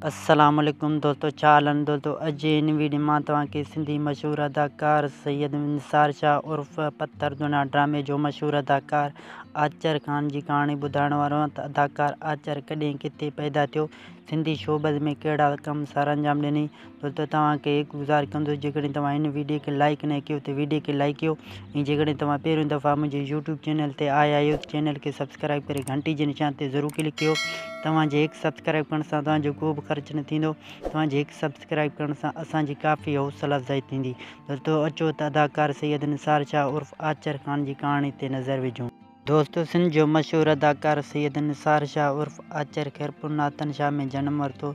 अस्सलामुअलैकुम दोस्तों, छा हालनि दोस्तों। अॼु जी इन वीडियो मां तव्हांखे सिंधी मशहूर अदाकार सैयद निसार शाह उर्फ़ पत्थर दुनिया ड्रामे जो मशहूर अदाकार आचर ख़ान जी कहाणी ॿुधाइण वारो आहियां त अदाकार आचर कॾहिं किथे पैदा थियो, सिंधी शोबज़ में कहिड़ा कम सर अंजाम ॾिनई। दोस्तों तव्हांखे हिकु गुज़ारिश कंदुसि, जेकॾहिं तव्हां हिन वीडियो खे लाइक न कयो त वीडियो खे लाइक कयो, ऐं जेकॾहिं तव्हां पहिरियों दफ़ा मुंहिंजे यूट्यूब चैनल ते आया आहियो त चैनल खे सब्सक्राइब करे घंटी जे निशान ते ज़रूरु क्लिक कयो। तव्हांजे हिकु सब्सक्राइब करण सां तव्हांजो को बि ख़र्चु न थींदो। तव्हांजे हिकु सब्सक्राइब करण सां असांजी काफ़ी हौसला अफ़ज़ाई थींदी। दोस्तों अचो त अदाकार सैयद निसार शाह उर्फ़ आचर ख़ान जी कहाणी ते नज़र विझूं। दोस्तों सिंध जो मशहूर अदाकार सैयद निसार शाह उर्फ़ आचर खैरपुर नातनशाह में जन्म वरितो।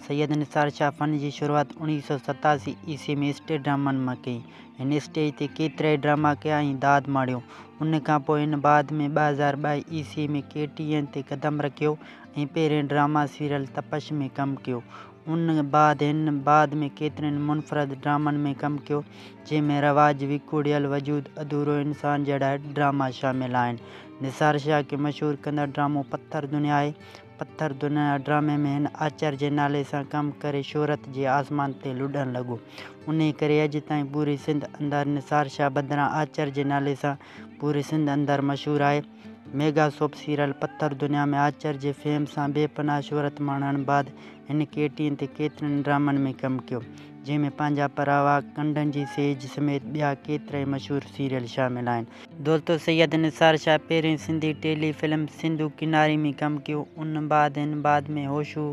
सैयद निसार शाह फ़न जी शुरूआत 1987 ईस्वी में स्टेज ड्रामनि मां कई। हिन स्टेज ते केतिरा ई ड्रामा कया ऐं दाद माणियो। उन खां पोइ हिन बाद में 2022 ईस्वी में KTN ते क़दम रखियो ऐं पहिरें ड्रामा सीरियल तपश में कमु कयो। हिन बाद में केतिरनि मुनफ़रद ड्रामनि में कमु कयो, जंहिंमें रवाज, विकोड़ियल वजूद, अधूरो इंसान जहिड़ा ड्रामा शामिल आहिनि। निसार शाह खे मशहूरु कंदड़ ड्रामो पत्थर दुनिया आहे। पत्थर दुनिया ड्रामे में हिन आचर जे नाले सां कमु करे शोहरत जे आसमान ते लुॾणु लॻो। उन करे अॼु ताईं पूरी सिंध अंदरि निसार शाह बदिरां आचर जे नाले सां पूरी सिंध अंदरि मशहूरु आहे। मेगा सोप सीरियल पत्थर दुनिया में आचर जे फेम सां बेपनाह शोहरत माणण बाद हिन KTN ते केतिरनि ड्रामनि में कमु कयो, जंहिंमें पंहिंजा परावा, कंडनि जी सेज समेत ॿिया केतिरा ई मशहूरु सीरियल शामिल आहिनि। दोस्तों सैयद निसार शाह पहिरें सिंधी टेली फिल्म सिंधु किनारी में कमु कयो। हिन बाद में होशू,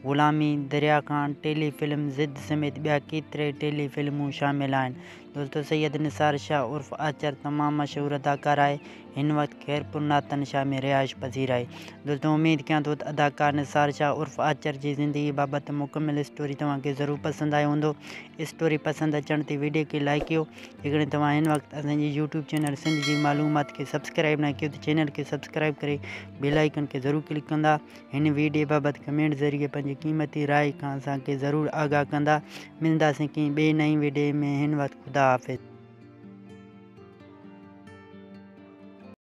ग़ुलामी, दरिया ख़ान, टेली फिल्म ज़िद समेत ॿिया केतिरा ई टेली फिल्मूं शामिल आहिनि। दोस्तों सैयद निसार शाह उर्फ़ आचर तमामु मशहूरु अदाकार आहे। हिन वक़्तु खैरपुर नातनशाह में रिहाइश पज़ीर आहे। दोस्तों उम्मीद कयां थो त अदाकार निसार शाह उर्फ़ आचर जी ज़िंदगी बाबति मुकमिल स्टोरी तव्हांखे ज़रूरु पसंदि आयो हूंदो। स्टोरी पसंदि अचण ते वीडियो खे लाइक कयो। जेकॾहिं तव्हां हिन वक़्तु असांजे यूट्यूब चैनल सिंध जी मालूमात खे सब्सक्राइब न कयो त चैनल खे सब्सक्राइब करे बेल आइकन खे ज़रूरु क्लिक कंदा। हिन वीडियो बाबति कमेंट ज़रिए पंहिंजी क़ीमती राय खां असांखे ज़रूरु आगाह कंदा। मिलंदासीं कंहिं ॿिए नई वीडियो में। हिन वक़्तु ख़ुदा हाफ़िज़।